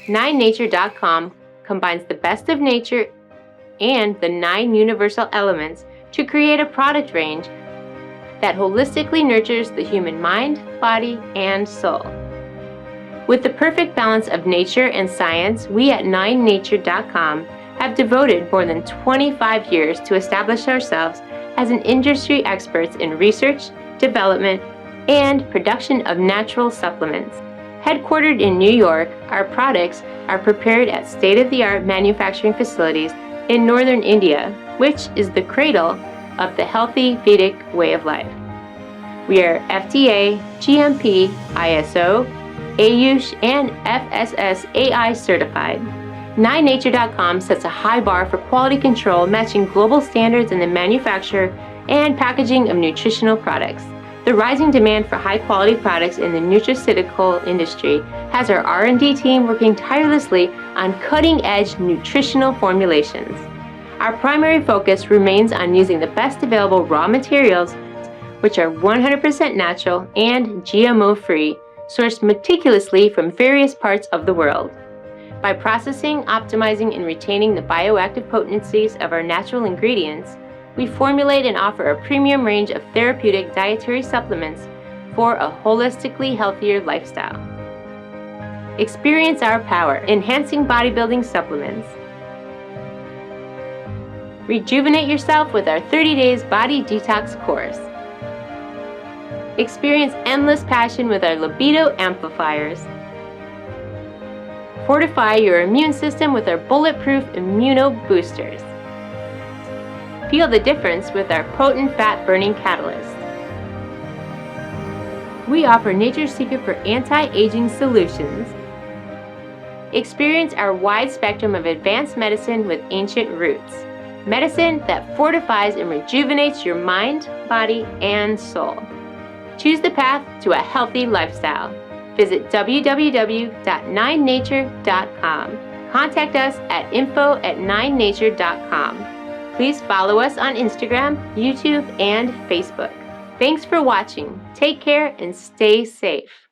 9Nature.com combines the best of nature and the 9 universal elements to create a product range that holistically nurtures the human mind, body, and soul. With the perfect balance of nature and science, we at 9Nature.com have devoted more than 25 years to establish ourselves as an industry experts in research, development, and production of natural supplements. Headquartered in New York, our products are prepared at state-of-the-art manufacturing facilities in northern India, which is the cradle of the healthy Vedic way of life. We are FDA, GMP, ISO, Ayush, and FSSAI certified. 9Nature.com sets a high bar for quality control, matching global standards in the manufacture and packaging of nutritional products. The rising demand for high-quality products in the nutraceutical industry has our R&D team working tirelessly on cutting-edge nutritional formulations. Our primary focus remains on using the best available raw materials, which are 100% natural and GMO-free, sourced meticulously from various parts of the world. By processing, optimizing, and retaining the bioactive potencies of our natural ingredients, we formulate and offer a premium range of therapeutic dietary supplements for a holistically healthier lifestyle. Experience our power, enhancing bodybuilding supplements. Rejuvenate yourself with our 30 days body detox course. Experience endless passion with our libido amplifiers. Fortify your immune system with our bulletproof immuno boosters. Feel the difference with our potent fat-burning catalyst. We offer nature's secret for anti-aging solutions. Experience our wide spectrum of advanced medicine with ancient roots. Medicine that fortifies and rejuvenates your mind, body, and soul. Choose the path to a healthy lifestyle. Visit www.9nature.com. Contact us at info@9nature.com. Please follow us on Instagram, YouTube, and Facebook. Thanks for watching. Take care and stay safe.